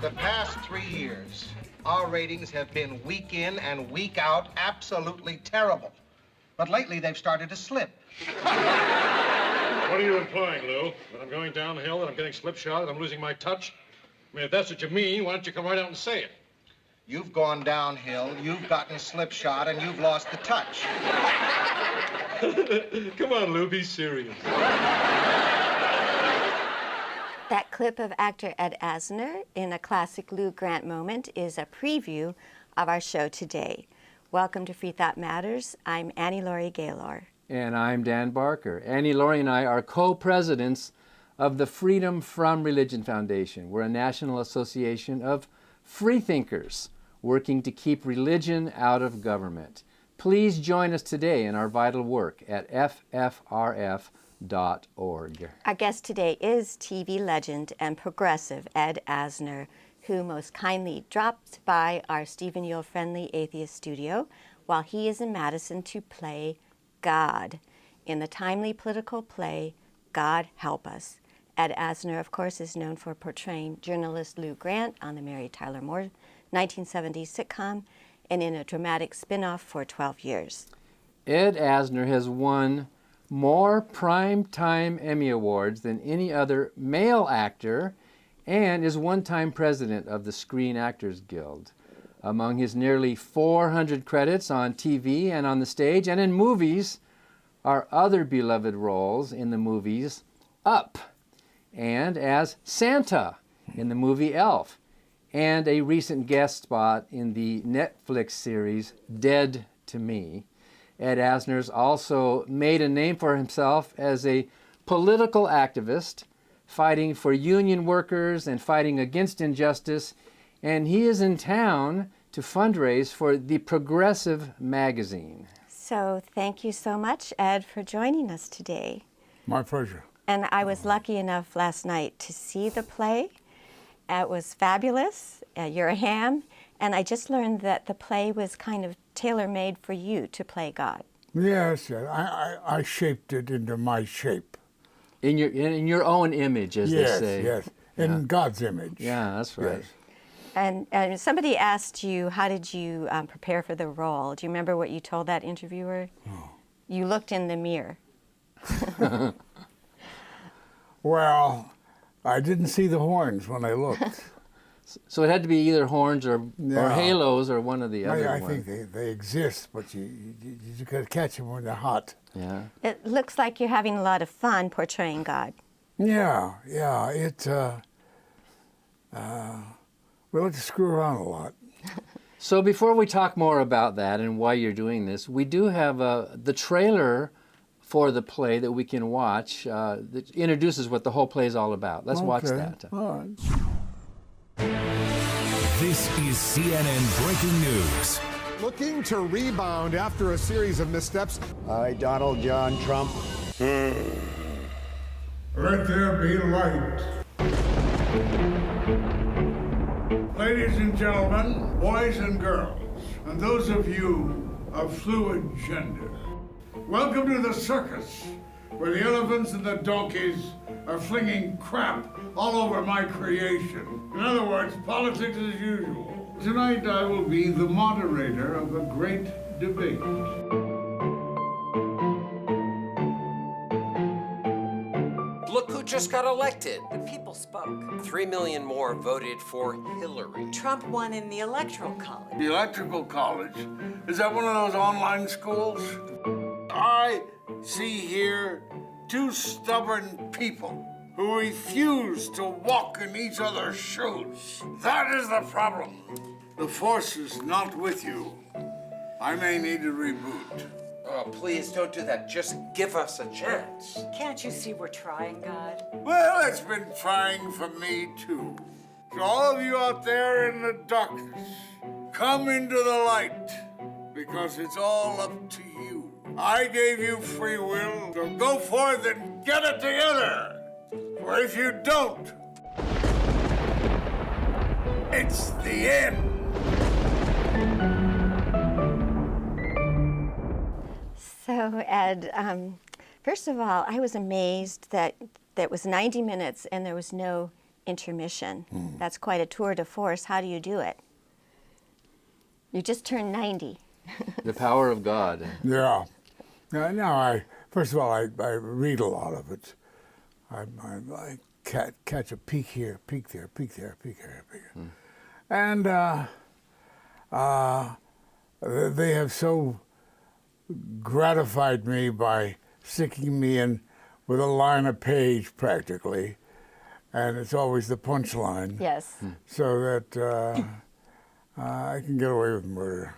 the past 3 years, our ratings have been week in and week out absolutely terrible. But lately, they've started to slip. What are you implying, Lou? That I'm going downhill, that I'm getting slipshod, that I'm losing my touch? I mean, if that's what you mean, why don't you come right out and say it? You've gone downhill, you've gotten slipshod, and you've lost the touch. Come on, Lou, be serious. That clip of actor Ed Asner in a classic Lou Grant moment is a preview of our show today. Welcome to Freethought Matters. I'm Laurie Gaylor. And I'm Dan Barker. Laurie and I are co-presidents of the Freedom from Religion Foundation. We're a national association of freethinkers working to keep religion out of government. Please join us today in our vital work at FFRF.org. Our guest today is TV legend and progressive Ed Asner, who most kindly dropped by our Stephen Yule-friendly atheist studio while he is in Madison to play God in the timely political play, God Help Us. Ed Asner, of course, is known for portraying journalist Lou Grant on the Mary Tyler Moore 1970s sitcom and in a dramatic spin-off for 12 years. Ed Asner has won more primetime Emmy Awards than any other male actor and is one-time president of the Screen Actors Guild. Among his nearly 400 credits on TV and on the stage and in movies are other beloved roles in the movies Up and as Santa in the movie Elf, and a recent guest spot in the Netflix series Dead to Me. Ed Asner's also made a name for himself as a political activist, fighting for union workers and fighting against injustice, and he is in town to fundraise for the Progressive magazine. So thank you so much, Ed, for joining us today. My pleasure. And I was lucky enough last night to see the play. It was fabulous. You're a ham. And I just learned that the play was kind of tailor-made for you to play God. Yes, I shaped it into my shape. In your own image, as yes, they say. Yes, in God's image. Yeah, that's right. Yes. And somebody asked you, how did you prepare for the role? Do you remember what you told that interviewer? No. You looked in the mirror. Well, I didn't see the horns when I looked. So it had to be either horns or halos or one of the other I ones. think they exist, but you got to catch them when they're hot. Yeah. It looks like you're having a lot of fun portraying God. Yeah. It. We like to screw around a lot. So before we talk more about that and why you're doing this, we do have the trailer for the play that we can watch that introduces what the whole play is all about. Let's watch that. All right. This is CNN Breaking News. Looking to rebound after a series of missteps. I, Donald John Trump. Let there be light. Ladies and gentlemen, boys and girls, and those of you of fluid gender, welcome to the circus, where the elephants and the donkeys are flinging crap all over my creation. In other words, politics as usual. Tonight I will be the moderator of a great debate. Look who just got elected. The people spoke. 3 million more voted for Hillary. Trump won in the Electoral College. The Electrical College? Is that one of those online schools? I see here two stubborn people who refuse to walk in each other's shoes. That is the problem. The force is not with you. I may need to reboot. Oh, please don't do that. Just give us a chance. Can't you see we're trying, God? Well, it's been trying for me, too. To all of you out there in the darkness, come into the light, because it's all up to you. I gave you free will, so go forth and get it together. For if you don't, it's the end. So, Ed, first of all, I was amazed that was 90 minutes and there was no intermission. That's quite a tour de force. How do you do it? You just turned 90. The power of God. Yeah. Now, first of all, I read a lot of it. I catch a peek here, peek there, peek there, peek here, peek here. And they have so gratified me by sticking me in with a line a page practically, and it's always the punchline. Yes. So that I can get away with murder.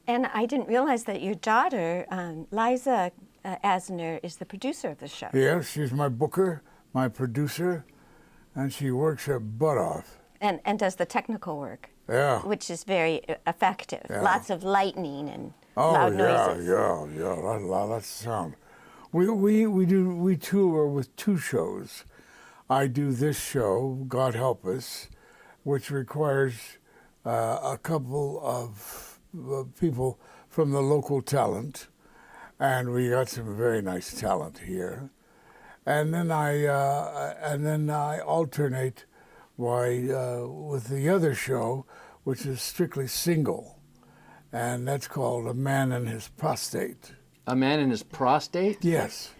And I didn't realize that your daughter, Liza Asner, is the producer of the show. Yes, she's my booker, my producer, and she works her butt off. And does the technical work. Yeah. Which is very effective. Yeah. Lots of lightning and loud noises. Lots of sound. We tour with two shows. I do this show, God Help Us, which requires a couple of people from the local talent, and we got some very nice talent here. And then I alternate with the other show, which is strictly single, and that's called A Man and His Prostate. A Man and His Prostate? Yes.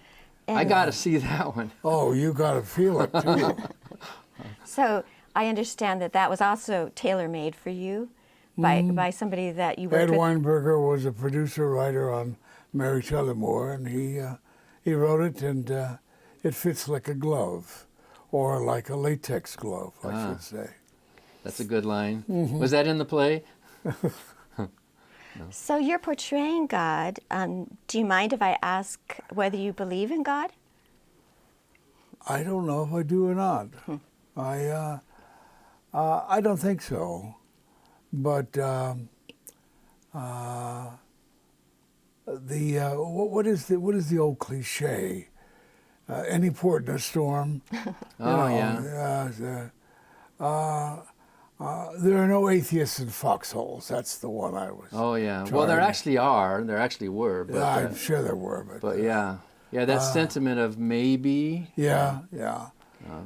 I got to see that one. Oh, you got to feel it too. So I understand that was also tailor-made for you by somebody that you worked Ed with. Weinberger was a producer-writer on Mary Tyler Moore, and he wrote it, and it fits like a glove, or like a latex glove, I should say. That's a good line. Was that in the play? No. So you're portraying God. Do you mind if I ask whether you believe in God? I don't know if I do or not. I don't think so. But what is the old cliche? Any port in a storm. There are no atheists in foxholes. That's the one I was. Oh yeah. Well, there actually are. There actually were. But, I'm sure there were. But yeah, that sentiment of maybe. Yeah.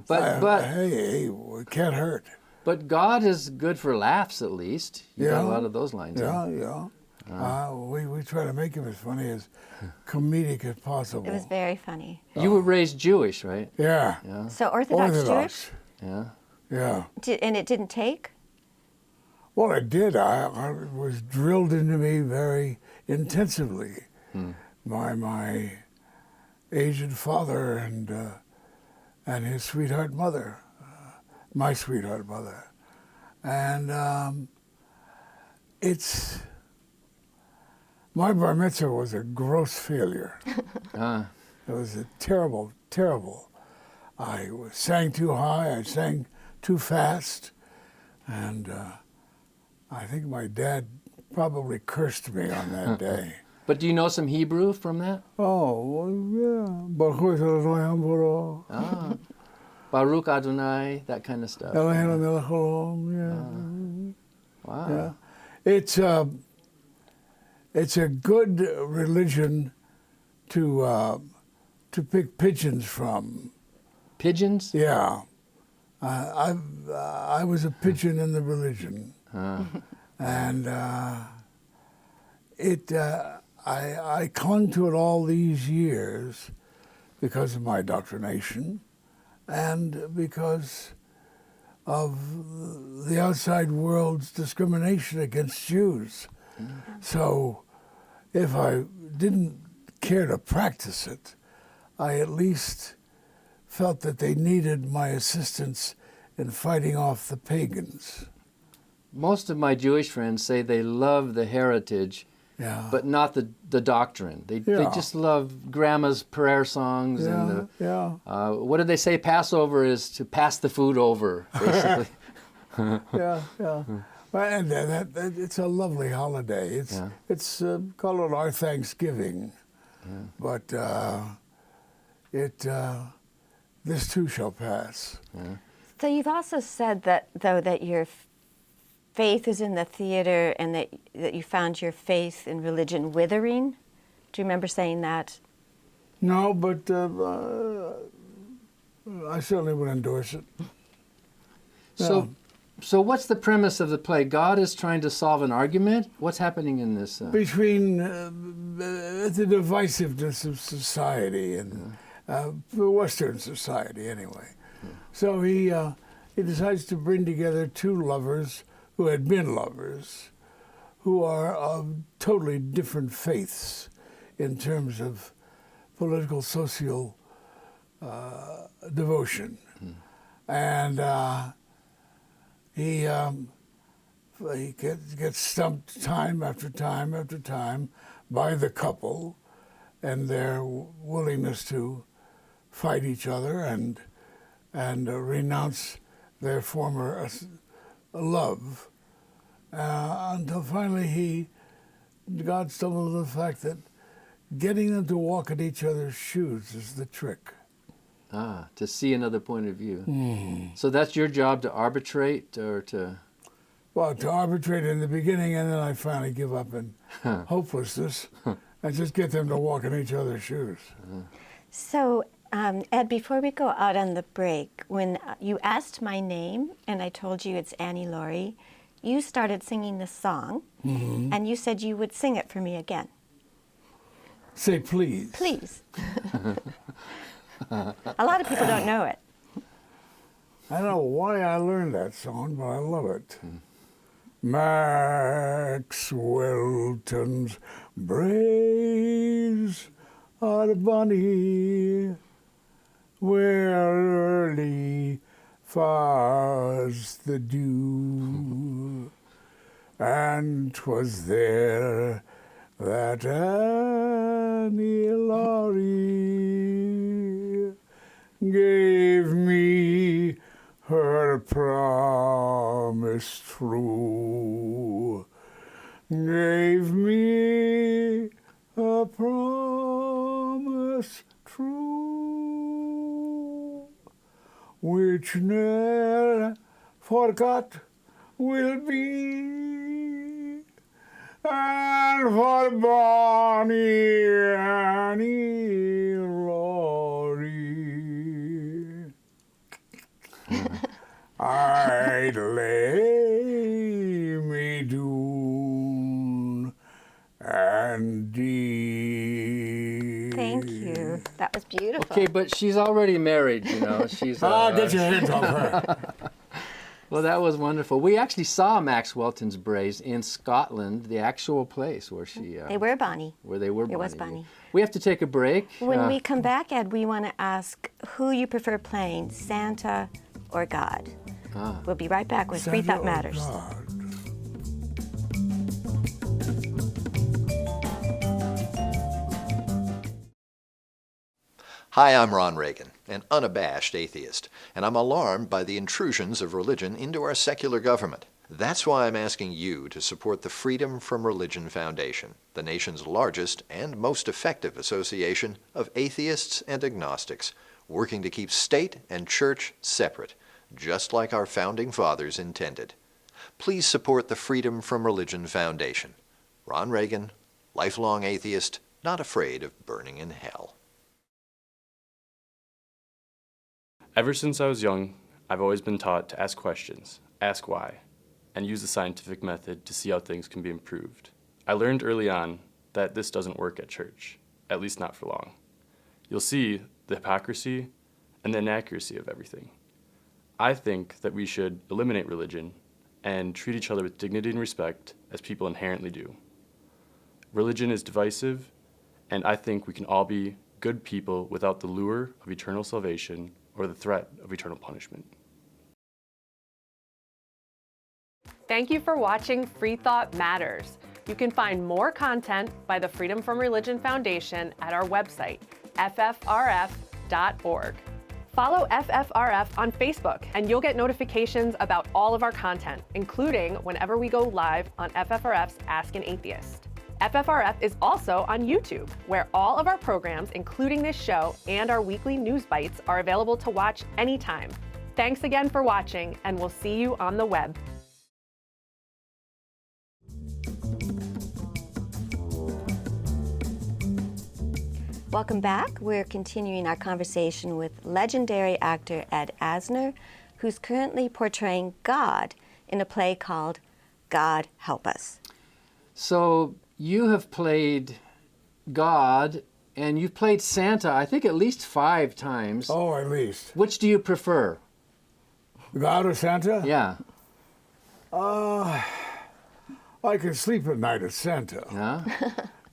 But hey, it can't hurt. But God is good for laughs, at least. You got a lot of those lines. Yeah. We try to make him as funny as comedic as possible. It was very funny. You were raised Jewish, right? Yeah. So Orthodox Jewish? Yeah. Yeah. And it didn't take? Well, it did. I was drilled into me very intensively. My aged father and his sweetheart mother, my sweetheart mother, and my bar mitzvah was a gross failure. It was a terrible. I sang too high. I sang too fast, and I think my dad probably cursed me on that day. But do you know some Hebrew from that? Oh, well, yeah. Baruch Adonai, that kind of stuff. Wow. Yeah. It's a good religion to pick pigeons from. Pigeons? Yeah. I was a pigeon in the religion, and I clung to it all these years because of my indoctrination and because of the outside world's discrimination against Jews. So if I didn't care to practice it, I at least felt that they needed my assistance in fighting off the pagans. Most of my Jewish friends say they love the heritage, but not the doctrine. They just love grandma's prayer songs. What did they say? Passover is to pass the food over, basically. And it's a lovely holiday. It's called our Thanksgiving, but this too shall pass. So you've also said that your faith is in the theater and that you found your faith in religion withering. Do you remember saying that? No, but I certainly would endorse it. So what's the premise of the play? God is trying to solve an argument? What's happening in this? Between the divisiveness of society and Western society, anyway. So he decides to bring together two lovers who had been lovers, who are of totally different faiths in terms of political, social devotion. And he gets stumped time after time after time by the couple and their willingness to fight each other and renounce their former love until finally God stumbled on the fact that getting them to walk in each other's shoes is the trick. To see another point of view. So that's your job, to arbitrate or to... Well, to arbitrate in the beginning, and then I finally give up in hopelessness and just get them to walk in each other's shoes. So, Ed, before we go out on the break, when you asked my name and I told you it's Annie Laurie, you started singing the song, and you said you would sing it for me again. Say please. Please. A lot of people don't know it. I don't know why I learned that song, but I love it. Max Welton's braes are bonny, where early falls the dew, and 'twas there that Annie Laurie gave me her promise true, gave me a promise true, which ne'er forgot will be, and for bonny Annie Laurie I'd lay me down and die. Thank you. That was beautiful. Okay, but she's already married, you know. She's. Get your hands off her. Well, that was wonderful. We actually saw Max Welton's Braes in Scotland, the actual place where she... they were Bonnie. Where they were Bonnie. It was Bonnie. We have to take a break. When we come back, Ed, we want to ask who you prefer playing, Santa or God. We'll be right back with Freethought Matters. Hi, I'm Ron Reagan, an unabashed atheist, and I'm alarmed by the intrusions of religion into our secular government. That's why I'm asking you to support the Freedom from Religion Foundation, the nation's largest and most effective association of atheists and agnostics, working to keep state and church separate, just like our founding fathers intended. Please support the Freedom from Religion Foundation. Ron Reagan, lifelong atheist, not afraid of burning in hell. Ever since I was young, I've always been taught to ask questions, ask why, and use the scientific method to see how things can be improved. I learned early on that this doesn't work at church, at least not for long. You'll see the hypocrisy and the inaccuracy of everything. I think that we should eliminate religion and treat each other with dignity and respect as people inherently do. Religion is divisive, and I think we can all be good people without the lure of eternal salvation or the threat of eternal punishment. Thank you for watching Freethought Matters. You can find more content by the Freedom from Religion Foundation at our website, ffrf.org. Follow FFRF on Facebook, and you'll get notifications about all of our content, including whenever we go live on FFRF's Ask an Atheist. FFRF is also on YouTube, where all of our programs, including this show and our weekly news bites, are available to watch anytime. Thanks again for watching, and we'll see you on the web. Welcome back. We're continuing our conversation with legendary actor Ed Asner, who's currently portraying God in a play called God Help Us. So you have played God, and you've played Santa, I think at least 5 times. Oh, at least. Which do you prefer? God or Santa? Yeah. I can sleep at night as Santa. Yeah?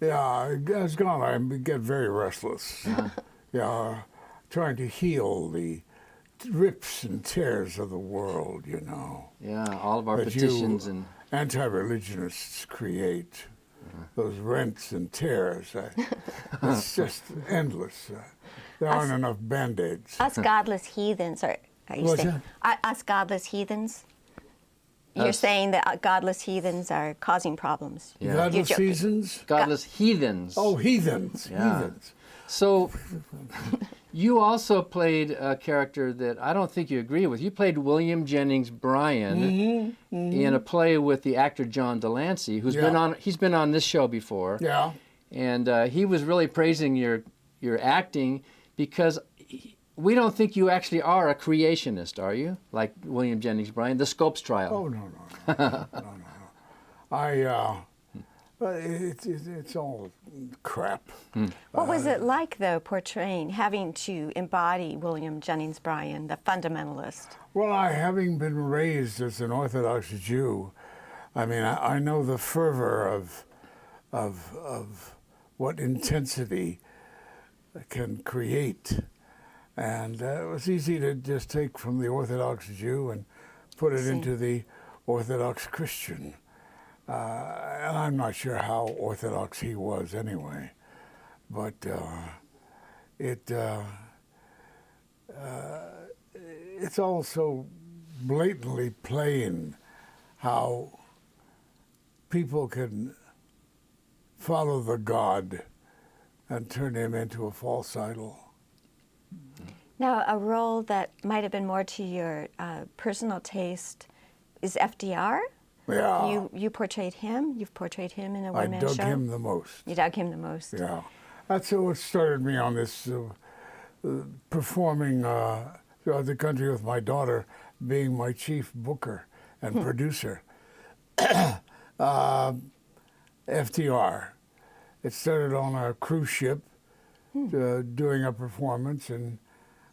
Yeah, as God, I get very restless. Yeah, trying to heal the rips and tears of the world, you know. Yeah, all of our that petitions you and anti-religionists create. Those rents and tears. It's just endless. There aren't enough Band-Aids. Us godless heathens, are you What's saying? Us godless heathens? You're saying that godless heathens are causing problems. Yeah. Godless heathens? Godless heathens. Oh, heathens. Yeah. Heathens. So you also played a character that I don't think you agree with. You played William Jennings Bryan in a play with the actor John Delancey, who's been on this show before. Yeah. And he was really praising your acting because we don't think you actually are a creationist, are you? Like William Jennings Bryan, the Scopes trial. Oh, no. It's all crap. What was it like, though, having to embody William Jennings Bryan, the fundamentalist? Well, having been raised as an Orthodox Jew, I mean, I know the fervor of what intensity can create. And it was easy to just take from the Orthodox Jew and put it into the Orthodox Christian. And I'm not sure how Orthodox he was anyway. But it's also blatantly plain how people can follow the God and turn him into a false idol. Now, a role that might have been more to your personal taste is FDR. Yeah. You portrayed him. You've portrayed him in a one-man show. I dug him the most. You dug him the most. Yeah. That's what started me on this performing throughout the country with my daughter being my chief booker and producer. FDR. It started on a cruise ship doing a performance, and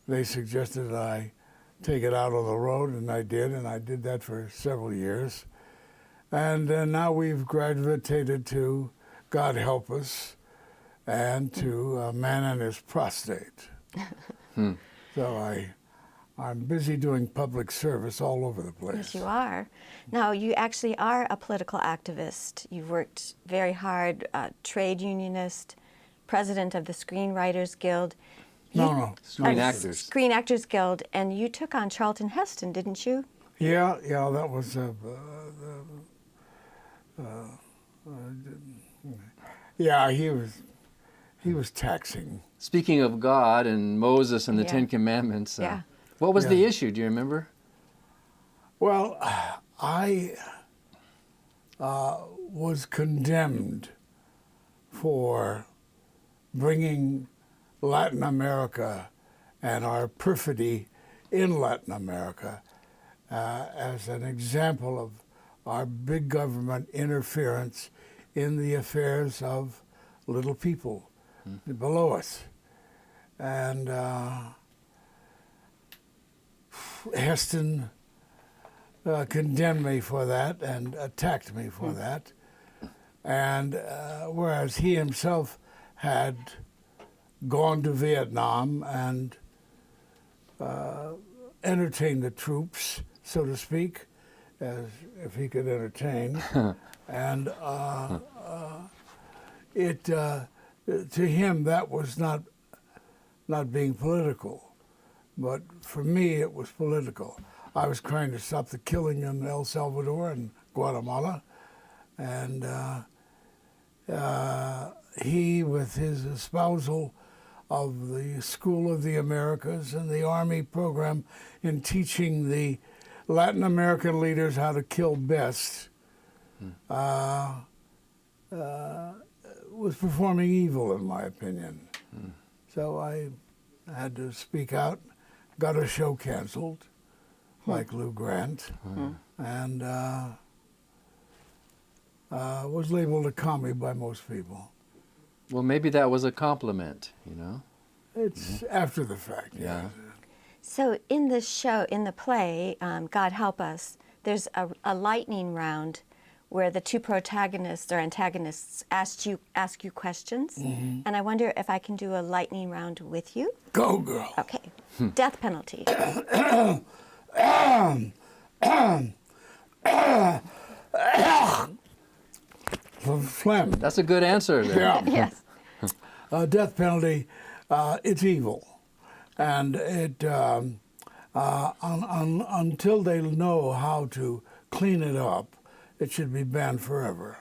they suggested that I take it out on the road, and I did that for several years. And now we've gravitated to God Help Us and to A Man and His Prostate. So I'm busy doing public service all over the place. Yes, you are. Now, you actually are a political activist. You've worked very hard, trade unionist, president of the Screenwriters Guild. No. Screen Actors. Screen Actors Guild, and you took on Charlton Heston, didn't you? Yeah, that was he was taxing. Speaking of God and Moses and the Ten Commandments, what was the issue? Do you remember? Well, I was condemned for bringing Latin America and our perfidy in Latin America as an example of our big government interference in the affairs of little people below us. And Heston condemned me for that and attacked me for that. And whereas he himself had gone to Vietnam and entertained the troops, so to speak, as if he could entertain. And to him, that was not being political. But for me, it was political. I was trying to stop the killing in El Salvador and Guatemala. And he, with his espousal of the School of the Americas and the Army program in teaching the Latin American leaders how to kill best, was performing evil, in my opinion. So I had to speak out, got a show canceled, like Lou Grant, and was labeled a commie by most people. Well, maybe that was a compliment, you know? It's after the fact, yeah. So in the show, in the play, God Help Us, there's a lightning round where the two protagonists or antagonists ask you questions. And I wonder if I can do a lightning round with you? Go, girl. Okay. Death penalty. Phlegm. That's a good answer there. Yeah. Yes. Death penalty, it's evil. And it until they know how to clean it up, it should be banned forever.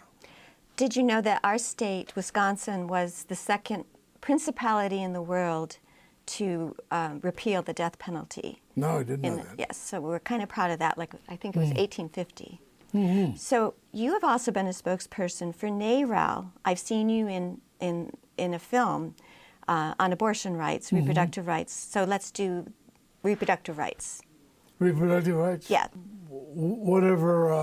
Did you know that our state, Wisconsin, was the second principality in the world to repeal the death penalty? No, I didn't know that. Yes, so we're kind of proud of that. Like I think it was 1850. Mm-hmm. So you have also been a spokesperson for NARAL. I've seen you in a film on abortion rights, reproductive rights. So let's do reproductive rights. Reproductive rights? Yeah. Whatever.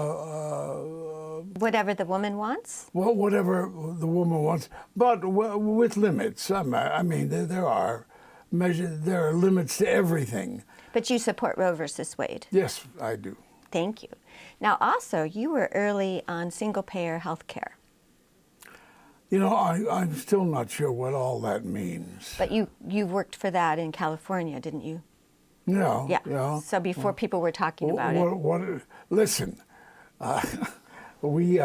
Whatever the woman wants? Well, whatever the woman wants, but with limits. I mean, there are limits to everything. But you support Roe versus Wade? Yes, I do. Thank you. Now, also, you were early on single-payer health care. You know, I'm still not sure what all that means. But you worked for that in California, didn't you? No. Yeah. So before people were talking about it. Listen, we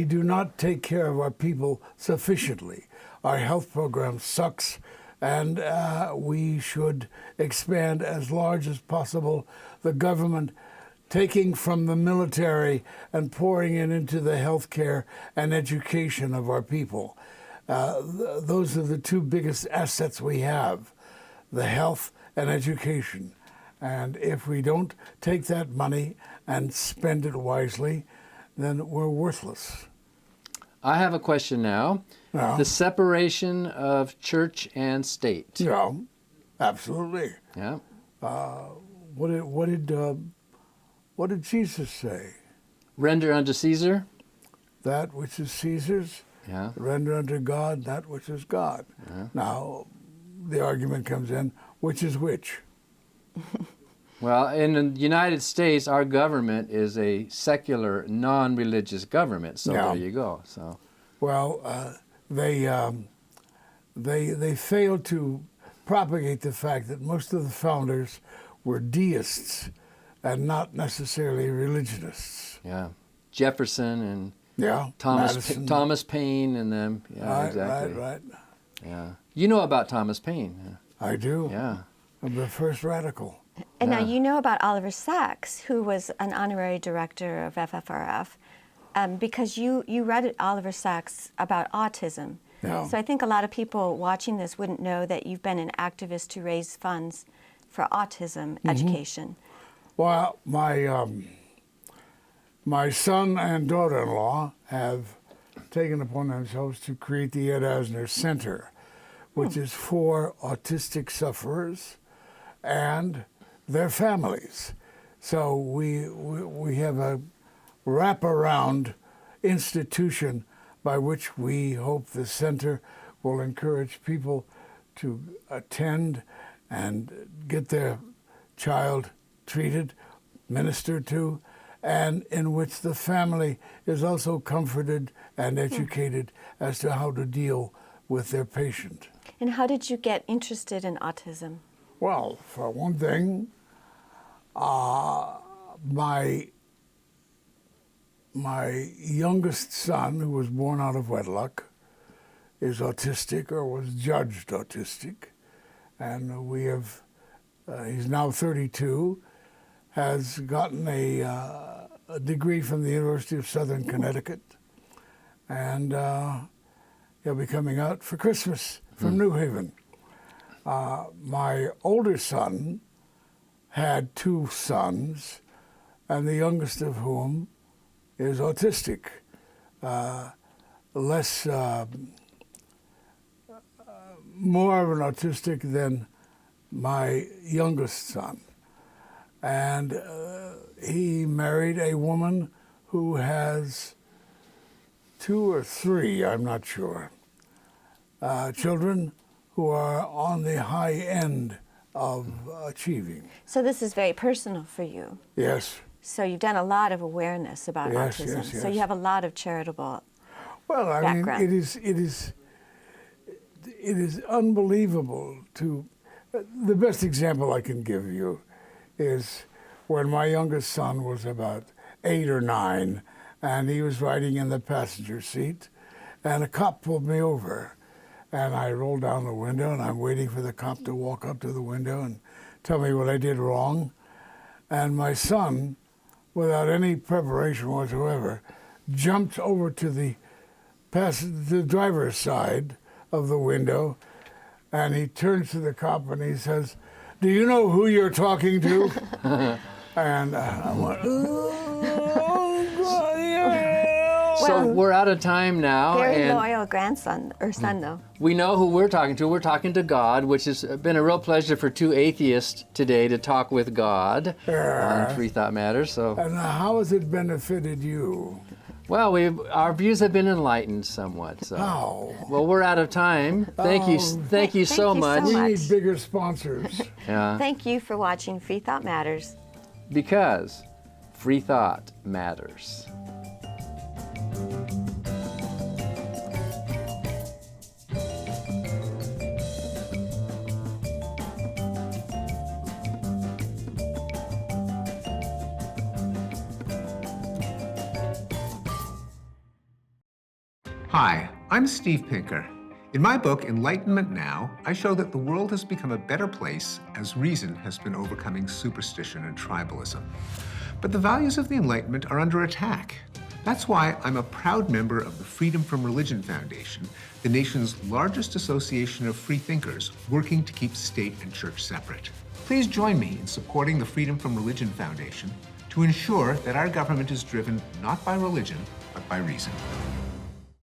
do not take care of our people sufficiently. Our health program sucks, and we should expand as large as possible. The government taking from the military and pouring it into the health care and education of our people. Those are the two biggest assets we have, the health and education. And if we don't take that money and spend it wisely, then we're worthless. I have a question now. Yeah. The separation of church and state. Yeah, absolutely. Yeah. What did Jesus say? Render unto Caesar that which is Caesar's. Yeah. Render unto God that which is God. Yeah. Now, the argument comes in, which is which? Well, in the United States, our government is a secular, non-religious government. So Yeah. there you go. So. Well, they failed to propagate the fact that most of the founders were deists and not necessarily religionists. Yeah. Jefferson and Madison. Thomas Paine and them. Yeah, Right, exactly. right. Yeah. You know about Thomas Paine. I do. Yeah. I'm the first radical. And now you know about Oliver Sacks, who was an honorary director of FFRF, because you read Oliver Sacks about autism. Yeah. So I think a lot of people watching this wouldn't know that you've been an activist to raise funds for autism education. Well, my son and daughter-in-law have taken upon themselves to create the Ed Asner Center, which is for autistic sufferers and their families. So we have a wraparound institution by which we hope the center will encourage people to attend and get their child treated, ministered to, and in which the family is also comforted and educated as to how to deal with their patient. And how did you get interested in autism? Well, for one thing, my youngest son, who was born out of wedlock, is autistic or was judged autistic. And we have, he's now 32, has gotten a degree from the University of Southern Connecticut. And he'll be coming out for Christmas from New Haven. My older son had two sons, and the youngest of whom is autistic, more of an autistic than my youngest son. And he married a woman who has 2 or 3, I'm not sure, children who are on the high end of achieving. So this is very personal for you. Yes. So you've done a lot of awareness about autism. Yes, yes. So you have a lot of charitable Well, I background. mean, it is unbelievable to. The best example I can give you is when my youngest son was about 8 or 9, and he was riding in the passenger seat, and a cop pulled me over. And I rolled down the window, and I'm waiting for the cop to walk up to the window and tell me what I did wrong. And my son, without any preparation whatsoever, jumped over to the driver's side of the window, and he turns to the cop and he says, "Do you know who you're talking to?" And I went, "Oh, God, yeah." So we're out of time now. Very and loyal grandson, or son though. we know who we're talking to. We're talking to God, which has been a real pleasure for 2 atheists today to talk with God on Freethought Matters. So. And how has it benefited you? Well, our views have been enlightened somewhat. So. How? Well, we're out of time. Thank you so much. Thank you so much. We need bigger sponsors. Yeah. Thank you for watching Freethought Matters. Because free thought matters. Hi, I'm Steve Pinker. In my book, Enlightenment Now, I show that the world has become a better place as reason has been overcoming superstition and tribalism. But the values of the Enlightenment are under attack. That's why I'm a proud member of the Freedom from Religion Foundation, the nation's largest association of free thinkers working to keep state and church separate. Please join me in supporting the Freedom from Religion Foundation to ensure that our government is driven not by religion, but by reason.